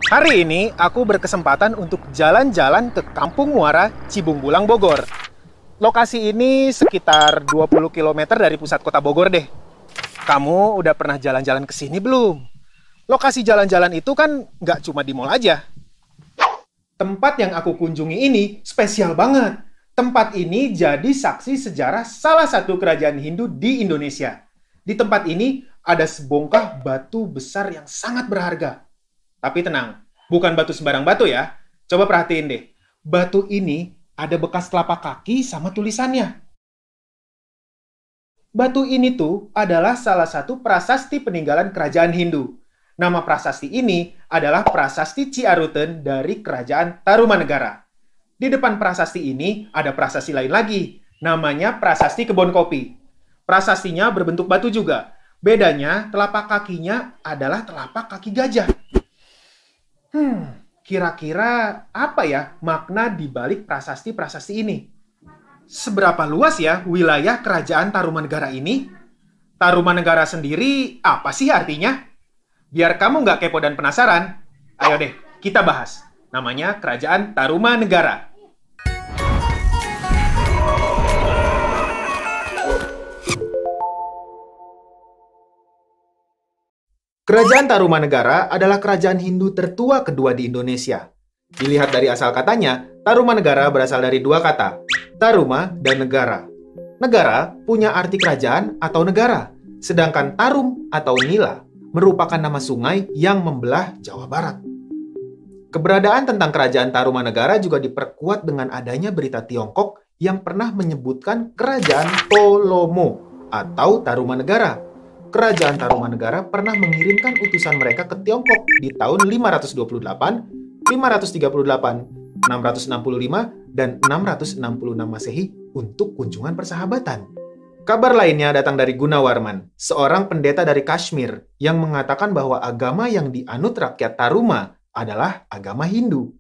Hari ini aku berkesempatan untuk jalan-jalan ke Kampung Muara, Cibung Bulang, Bogor. Lokasi ini sekitar 20 kilometer dari pusat kota Bogor deh. Kamu udah pernah jalan-jalan ke sini belum? Lokasi jalan-jalan itu kan nggak cuma di mall aja. Tempat yang aku kunjungi ini spesial banget. Tempat ini jadi saksi sejarah salah satu kerajaan Hindu di Indonesia. Di tempat ini ada sebongkah batu besar yang sangat berharga. Tapi tenang, bukan batu sembarang batu ya. Coba perhatiin deh. Batu ini ada bekas telapak kaki sama tulisannya. Batu ini tuh adalah salah satu prasasti peninggalan kerajaan Hindu. Nama prasasti ini adalah Prasasti Ciaruten dari Kerajaan Tarumanegara. Di depan prasasti ini ada prasasti lain lagi, namanya Prasasti Kebon Kopi. Prasastinya berbentuk batu juga. Bedanya, telapak kakinya adalah telapak kaki gajah. Kira-kira apa ya makna di balik prasasti-prasasti ini? Seberapa luas ya wilayah Kerajaan Tarumanegara ini? Tarumanegara sendiri apa sih artinya? Biar kamu nggak kepo dan penasaran, ayo deh kita bahas. Namanya Kerajaan Tarumanegara. Kerajaan Tarumanegara adalah kerajaan Hindu tertua kedua di Indonesia. Dilihat dari asal katanya, Tarumanegara berasal dari dua kata, Taruma dan Negara. Negara punya arti kerajaan atau negara, sedangkan Tarum atau Nila merupakan nama sungai yang membelah Jawa Barat. Keberadaan tentang kerajaan Tarumanegara juga diperkuat dengan adanya berita Tiongkok yang pernah menyebutkan kerajaan Tolomo atau Tarumanegara. Kerajaan Tarumanegara pernah mengirimkan utusan mereka ke Tiongkok di tahun 528, 538, 665, dan 666 Masehi untuk kunjungan persahabatan. Kabar lainnya datang dari Gunawarman, seorang pendeta dari Kashmir yang mengatakan bahwa agama yang dianut rakyat Taruma adalah agama Hindu.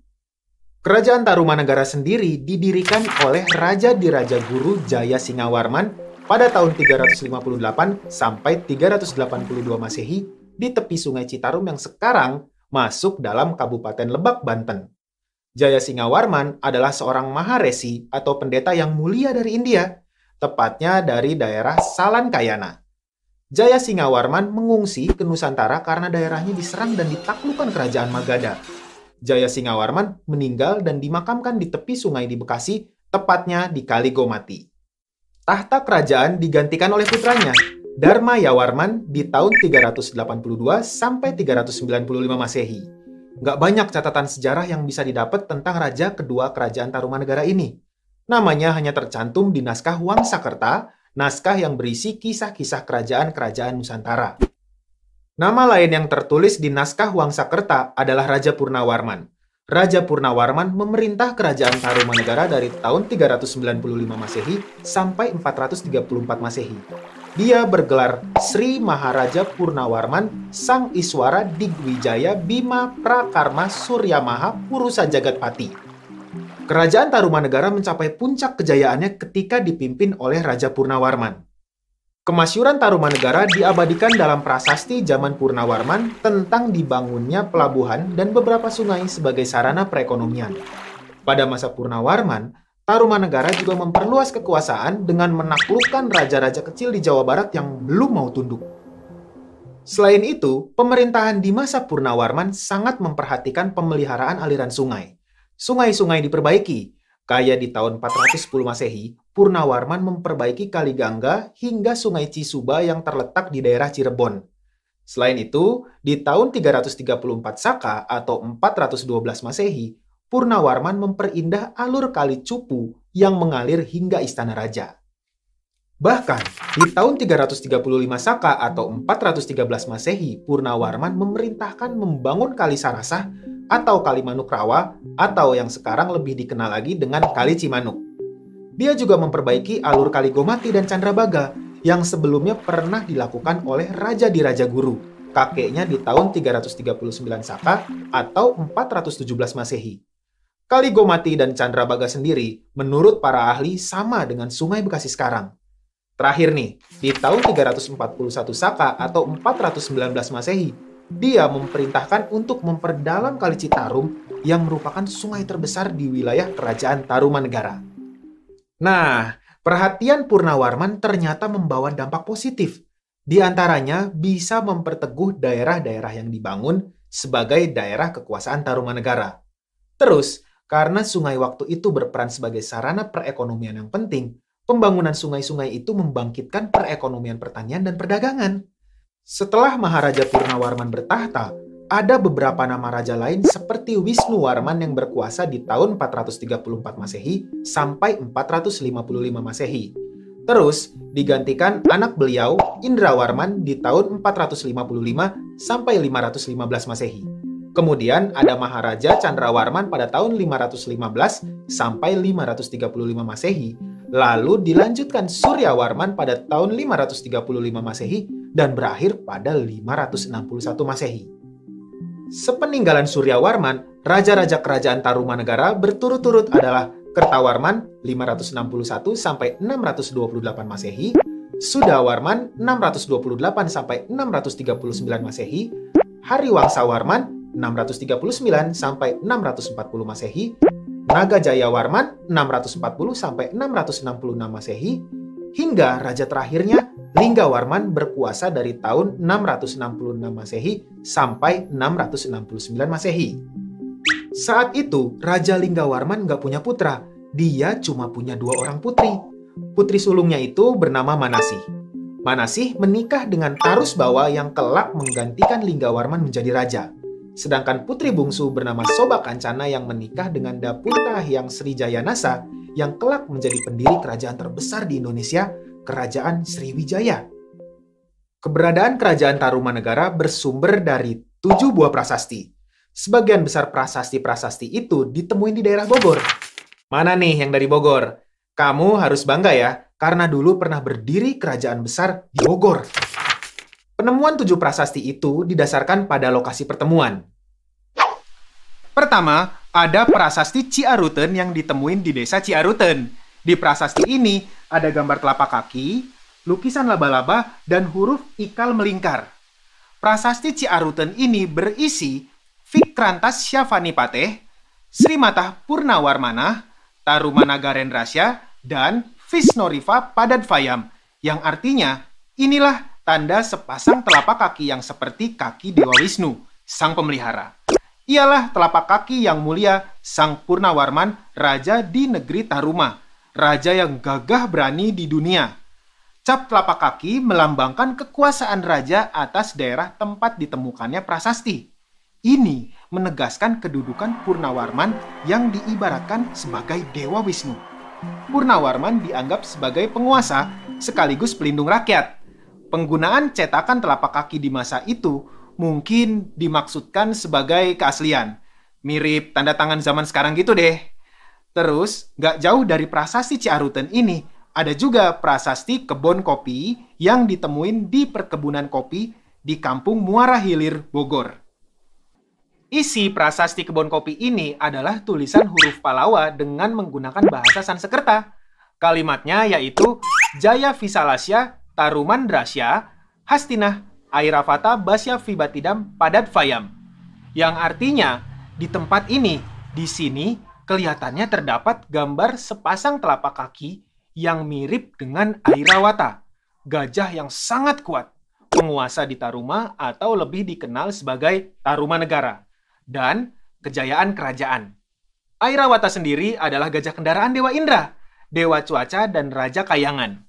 Kerajaan Tarumanegara sendiri didirikan oleh Raja Diraja Guru Jaya Singawarman pada tahun 358 sampai 382 Masehi di tepi Sungai Citarum yang sekarang masuk dalam Kabupaten Lebak, Banten. Jaya Singawarman adalah seorang maharesi atau pendeta yang mulia dari India, tepatnya dari daerah Salankayana. Jaya Singawarman mengungsi ke Nusantara karena daerahnya diserang dan ditaklukkan kerajaan Magadha. Jaya Singawarman meninggal dan dimakamkan di tepi sungai di Bekasi, tepatnya di Kali Gomati. Tahta kerajaan digantikan oleh putranya, Dharma Yawarman di tahun 382 sampai 395 Masehi. Nggak banyak catatan sejarah yang bisa didapat tentang raja kedua kerajaan Tarumanegara ini. Namanya hanya tercantum di naskah Wangsakerta, naskah yang berisi kisah-kisah kerajaan-kerajaan Nusantara. Nama lain yang tertulis di naskah Wangsakerta adalah Raja Purnawarman. Raja Purnawarman memerintah kerajaan Tarumanegara dari tahun 395 Masehi sampai 434 Masehi. Dia bergelar Sri Maharaja Purnawarman Sang Iswara Digwijaya Bima Prakarma Suryamaha Purusa Jagatpati. Kerajaan Tarumanegara mencapai puncak kejayaannya ketika dipimpin oleh Raja Purnawarman. Kemasyhuran Tarumanegara diabadikan dalam prasasti zaman Purnawarman tentang dibangunnya pelabuhan dan beberapa sungai sebagai sarana perekonomian. Pada masa Purnawarman, Tarumanegara juga memperluas kekuasaan dengan menaklukkan raja-raja kecil di Jawa Barat yang belum mau tunduk. Selain itu, pemerintahan di masa Purnawarman sangat memperhatikan pemeliharaan aliran sungai. Sungai-sungai diperbaiki. Kayak di tahun 410 Masehi, Purnawarman memperbaiki Kali Gangga hingga Sungai Cisuba yang terletak di daerah Cirebon. Selain itu, di tahun 334 Saka atau 412 Masehi, Purnawarman memperindah alur Kali Cupu yang mengalir hingga Istana Raja. Bahkan, di tahun 335 Saka atau 413 Masehi, Purnawarman memerintahkan membangun Kali Sarasah atau Kali Manuk Rawa, atau yang sekarang lebih dikenal lagi dengan Kali Cimanuk. Dia juga memperbaiki alur Kali Gomati dan Candrabaga yang sebelumnya pernah dilakukan oleh Raja Diraja Guru, kakeknya di tahun 339 Saka atau 417 Masehi. Kali Gomati dan Candrabaga sendiri, menurut para ahli, sama dengan Sungai Bekasi sekarang. Terakhir nih, di tahun 341 Saka atau 419 Masehi, Dia memerintahkan untuk memperdalam Kali Citarum yang merupakan sungai terbesar di wilayah Kerajaan Tarumanegara. Nah, perhatian Purnawarman ternyata membawa dampak positif. Di antaranya bisa memperteguh daerah-daerah yang dibangun sebagai daerah kekuasaan Tarumanegara. Terus, karena sungai waktu itu berperan sebagai sarana perekonomian yang penting, pembangunan sungai-sungai itu membangkitkan perekonomian pertanian dan perdagangan. Setelah Maharaja Purnawarman bertahta, ada beberapa nama raja lain seperti Wisnuwarman yang berkuasa di tahun 434 Masehi sampai 455 Masehi. Terus digantikan anak beliau Indrawarman di tahun 455 sampai 515 Masehi. Kemudian ada Maharaja Candrawarman pada tahun 515 sampai 535 Masehi. Lalu dilanjutkan Suryawarman pada tahun 535 Masehi dan berakhir pada 561 Masehi. Sepeninggalan Suryawarman, raja-raja kerajaan Tarumanegara berturut-turut adalah Kertawarman 561 sampai 628 Masehi, Sudawarman 628 sampai 639 Masehi, Hariwangsawarman 639 sampai 640 Masehi, Nagajayawarman 640 sampai 666 Masehi, hingga raja terakhirnya Linggawarman berkuasa dari tahun 666 Masehi sampai 669 Masehi. Saat itu, Raja Linggawarman nggak punya putra. Dia cuma punya 2 orang putri. Putri sulungnya itu bernama Manasih. Manasih menikah dengan Tarusbawa yang kelak menggantikan Linggawarman menjadi raja. Sedangkan putri bungsu bernama Sobakancana yang menikah dengan Dapunta Hyang Srijayanasa yang kelak menjadi pendiri kerajaan terbesar di Indonesia, Kerajaan Sriwijaya. Keberadaan Kerajaan Tarumanegara bersumber dari 7 buah prasasti. Sebagian besar prasasti-prasasti itu ditemuin di daerah Bogor. Mana nih yang dari Bogor? Kamu harus bangga ya, karena dulu pernah berdiri kerajaan besar di Bogor. Penemuan 7 prasasti itu didasarkan pada lokasi pertemuan. Pertama, ada prasasti Ciaruten yang ditemuin di desa Ciaruten. Di prasasti ini ada gambar telapak kaki, lukisan laba-laba, dan huruf ikal melingkar. Prasasti Ciaruten ini berisi Vikrantas Syavanipateh, Srimatah Purnawarmanah, Tarumanagarendrasya, dan Visnoriva Padadvayam, yang artinya inilah tanda sepasang telapak kaki yang seperti kaki Dewa Wisnu, sang pemelihara. Ialah telapak kaki yang mulia Sang Purnawarman, raja di negeri Taruma, raja yang gagah berani di dunia. Cap telapak kaki melambangkan kekuasaan raja atas daerah tempat ditemukannya prasasti. Ini menegaskan kedudukan Purnawarman yang diibaratkan sebagai Dewa Wisnu. Purnawarman dianggap sebagai penguasa sekaligus pelindung rakyat. Penggunaan cetakan telapak kaki di masa itu mungkin dimaksudkan sebagai keaslian. Mirip tanda tangan zaman sekarang gitu deh. Terus, gak jauh dari prasasti Ciaruten ini, ada juga prasasti kebun kopi yang ditemuin di perkebunan kopi di kampung Muara Hilir, Bogor. Isi prasasti kebun kopi ini adalah tulisan huruf Palawa dengan menggunakan bahasa Sanskerta. Kalimatnya yaitu Jaya Visalasya Tarumandrasya Hastinah Airavata Basya Vibatidam Padadvayam. Yang artinya, di tempat ini, di sini, kelihatannya terdapat gambar sepasang telapak kaki yang mirip dengan Airawata, gajah yang sangat kuat, penguasa di Taruma atau lebih dikenal sebagai Tarumanegara, dan kejayaan kerajaan. Airawata sendiri adalah gajah kendaraan Dewa Indra, Dewa Cuaca, dan Raja Kayangan.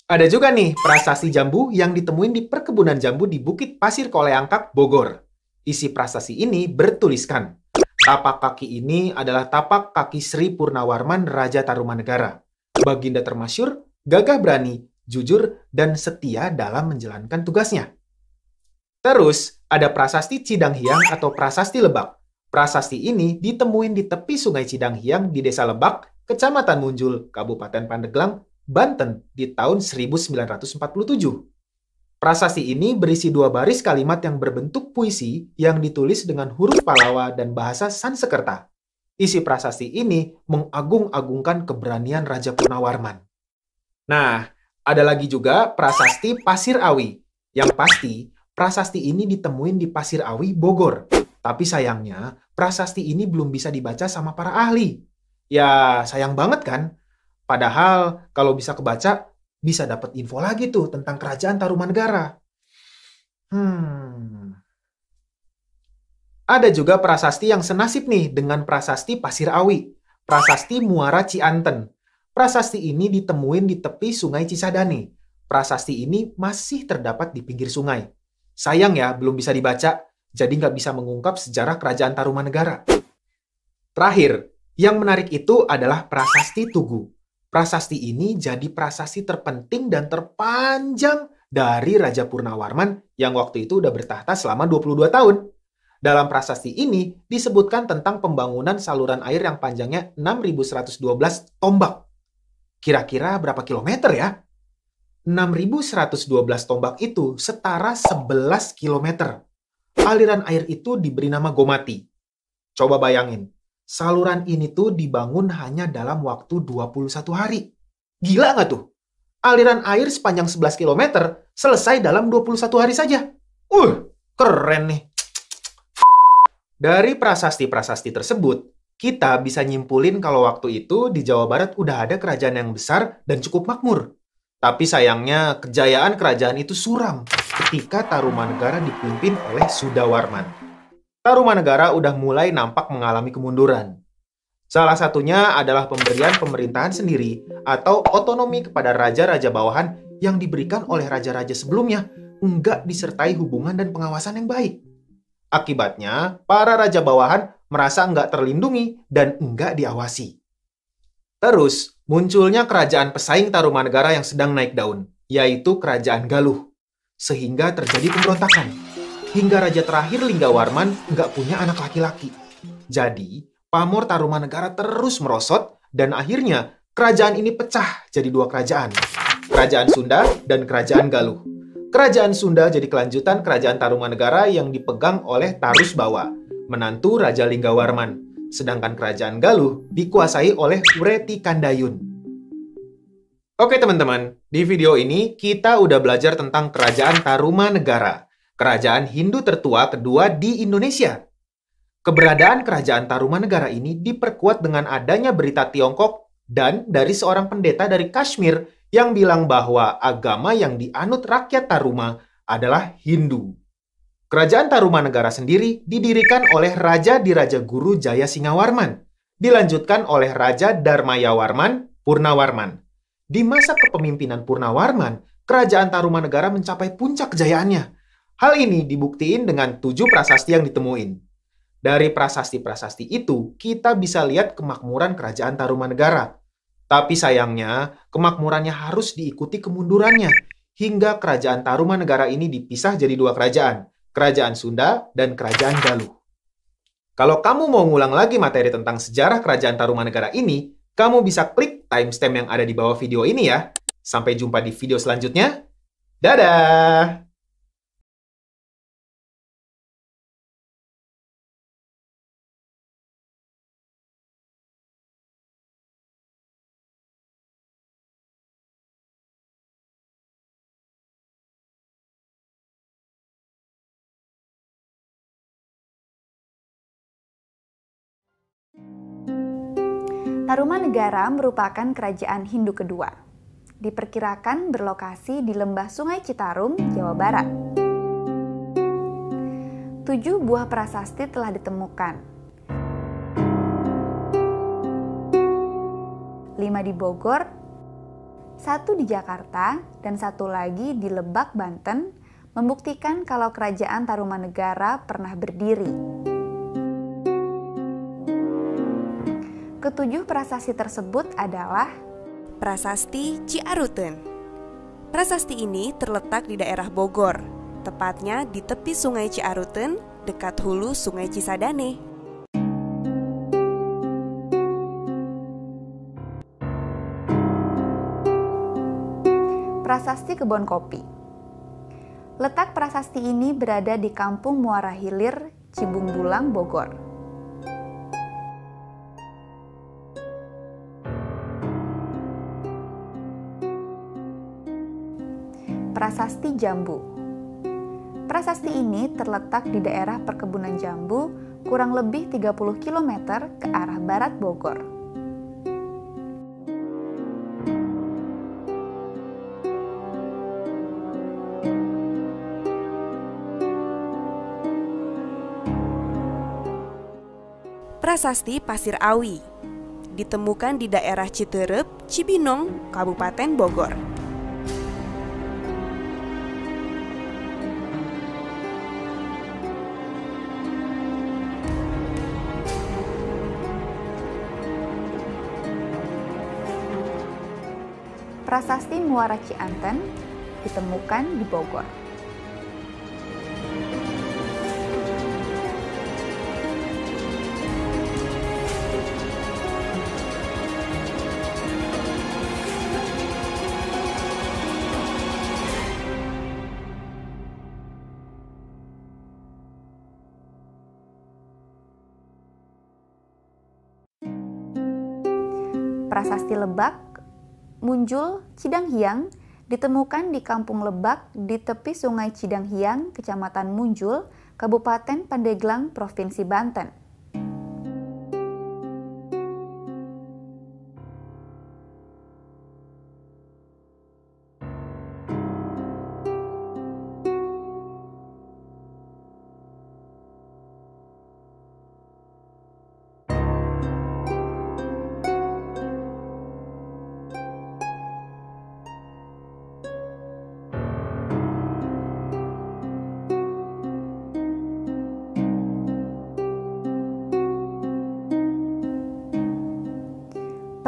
Ada juga nih prasasti jambu yang ditemuin di perkebunan jambu di Bukit Pasir Koleangkak, Bogor. Isi prasasti ini bertuliskan, tapak kaki ini adalah tapak kaki Sri Purnawarman, Raja Tarumanegara. Baginda termasyur, gagah berani, jujur, dan setia dalam menjalankan tugasnya. Terus, ada prasasti Cidanghyang atau prasasti Lebak. Prasasti ini ditemuin di tepi sungai Cidanghyang di Desa Lebak, Kecamatan Munjul, Kabupaten Pandeglang, Banten di tahun 1947. Prasasti ini berisi 2 baris kalimat yang berbentuk puisi yang ditulis dengan huruf Palawa dan bahasa Sanskerta. Isi prasasti ini mengagung-agungkan keberanian Raja Purnawarman. Nah, ada lagi juga prasasti Pasir Awi. Yang pasti, Prasasti ini ditemuin di Pasir Awi, Bogor. Tapi sayangnya, prasasti ini belum bisa dibaca sama para ahli. Ya, sayang banget kan? Padahal kalau bisa kebaca, bisa dapat info lagi tuh tentang kerajaan Tarumanegara. Ada juga prasasti yang senasib nih dengan prasasti Pasir Awi. Prasasti Muara Cianten. Prasasti ini ditemuin di tepi Sungai Cisadane. Prasasti ini masih terdapat di pinggir sungai. Sayang ya, belum bisa dibaca, jadi nggak bisa mengungkap sejarah kerajaan Tarumanegara. Terakhir, yang menarik itu adalah prasasti Tugu. Prasasti ini jadi prasasti terpenting dan terpanjang dari Raja Purnawarman yang waktu itu udah bertahta selama 22 tahun. Dalam prasasti ini disebutkan tentang pembangunan saluran air yang panjangnya 6.112 tombak. Kira-kira berapa kilometer ya? 6.112 tombak itu setara 11 kilometer. Aliran air itu diberi nama Gomati. Coba bayangin, saluran ini tuh dibangun hanya dalam waktu 21 hari. Gila nggak tuh? Aliran air sepanjang 11 kilometer selesai dalam 21 hari saja. Keren nih. Dari prasasti-prasasti tersebut, kita bisa nyimpulin kalau waktu itu di Jawa Barat udah ada kerajaan yang besar dan cukup makmur. Tapi sayangnya kejayaan kerajaan itu suram ketika Tarumanegara dipimpin oleh Sudawarman. Tarumanegara udah mulai nampak mengalami kemunduran. Salah satunya adalah pemberian pemerintahan sendiri atau otonomi kepada raja-raja bawahan yang diberikan oleh raja-raja sebelumnya, enggak disertai hubungan dan pengawasan yang baik. Akibatnya, para raja bawahan merasa enggak terlindungi dan enggak diawasi. Terus, munculnya kerajaan pesaing Tarumanegara yang sedang naik daun, yaitu Kerajaan Galuh. Sehingga terjadi pemberontakan. Hingga raja terakhir Linggawarman nggak punya anak laki-laki. Jadi, pamor Tarumanegara terus merosot dan akhirnya kerajaan ini pecah jadi dua kerajaan. Kerajaan Sunda dan Kerajaan Galuh. Kerajaan Sunda jadi kelanjutan Kerajaan Tarumanegara yang dipegang oleh Tarusbawa, menantu Raja Linggawarman. Sedangkan Kerajaan Galuh dikuasai oleh Ureti Kandayun. Oke teman-teman, di video ini kita udah belajar tentang Kerajaan Tarumanegara, kerajaan Hindu tertua kedua di Indonesia. Keberadaan Kerajaan Tarumanegara ini diperkuat dengan adanya berita Tiongkok dan dari seorang pendeta dari Kashmir yang bilang bahwa agama yang dianut rakyat Taruma adalah Hindu. Kerajaan Tarumanegara sendiri didirikan oleh Raja Diraja Guru Jaya Singawarman, dilanjutkan oleh Raja Dharmayawarman Purnawarman. Di masa kepemimpinan Purnawarman, Kerajaan Tarumanegara mencapai puncak kejayaannya. Hal ini dibuktiin dengan 7 prasasti yang ditemuin. Dari prasasti-prasasti itu, kita bisa lihat kemakmuran Kerajaan Tarumanegara. Tapi sayangnya, kemakmurannya harus diikuti kemundurannya, hingga Kerajaan Tarumanegara ini dipisah jadi dua kerajaan. Kerajaan Sunda dan Kerajaan Galuh. Kalau kamu mau ngulang lagi materi tentang sejarah Kerajaan Tarumanegara ini, kamu bisa klik timestamp yang ada di bawah video ini ya. Sampai jumpa di video selanjutnya. Dadah! Tarumanegara merupakan kerajaan Hindu kedua. Diperkirakan berlokasi di lembah Sungai Citarum, Jawa Barat. 7 buah prasasti telah ditemukan. 5 di Bogor, 1 di Jakarta, dan 1 lagi di Lebak, Banten, membuktikan kalau kerajaan Tarumanegara pernah berdiri. Ketujuh prasasti tersebut adalah Prasasti Ciaruten. Prasasti ini terletak di daerah Bogor, tepatnya di tepi Sungai Ciaruten, dekat hulu Sungai Cisadane. Prasasti Kebon Kopi. Letak prasasti ini berada di Kampung Muara Hilir, Cibungbulang, Bogor. Prasasti Jambu. Prasasti ini terletak di daerah perkebunan jambu, kurang lebih 30 km ke arah barat Bogor. Prasasti Pasir Awi ditemukan di daerah Citerep, Cibinong, Kabupaten Bogor. Prasasti Muara Cianten ditemukan di Bogor. Prasasti Lebak Munjul Cidanghiang ditemukan di Kampung Lebak di tepi Sungai Cidanghiang, Kecamatan Munjul, Kabupaten Pandeglang, Provinsi Banten.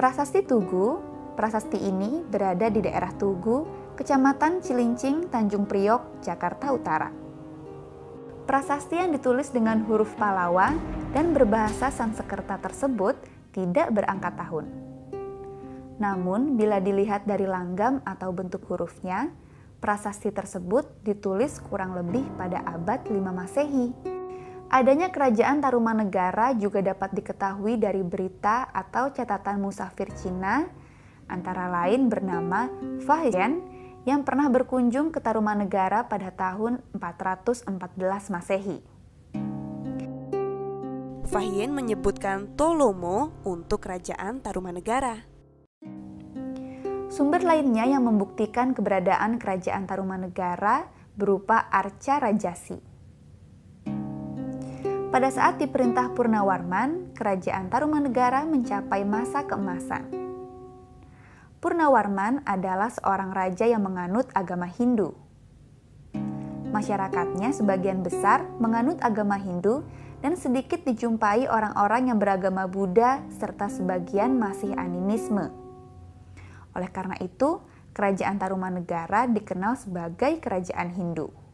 Prasasti Tugu, prasasti ini berada di daerah Tugu, Kecamatan Cilincing, Tanjung Priok, Jakarta Utara. Prasasti yang ditulis dengan huruf Pallawa dan berbahasa Sanskerta tersebut tidak berangkat tahun. Namun, bila dilihat dari langgam atau bentuk hurufnya, prasasti tersebut ditulis kurang lebih pada abad 5 Masehi. Adanya kerajaan Tarumanegara juga dapat diketahui dari berita atau catatan musafir Cina, antara lain bernama Fahian yang pernah berkunjung ke Tarumanegara pada tahun 414 Masehi. Fahian menyebutkan Tolomo untuk kerajaan Tarumanegara. Sumber lainnya yang membuktikan keberadaan kerajaan Tarumanegara berupa Arca Rajasi. Pada saat diperintah Purnawarman, kerajaan Tarumanegara mencapai masa keemasan. Purnawarman adalah seorang raja yang menganut agama Hindu. Masyarakatnya sebagian besar menganut agama Hindu dan sedikit dijumpai orang-orang yang beragama Buddha serta sebagian masih animisme. Oleh karena itu, kerajaan Tarumanegara dikenal sebagai kerajaan Hindu.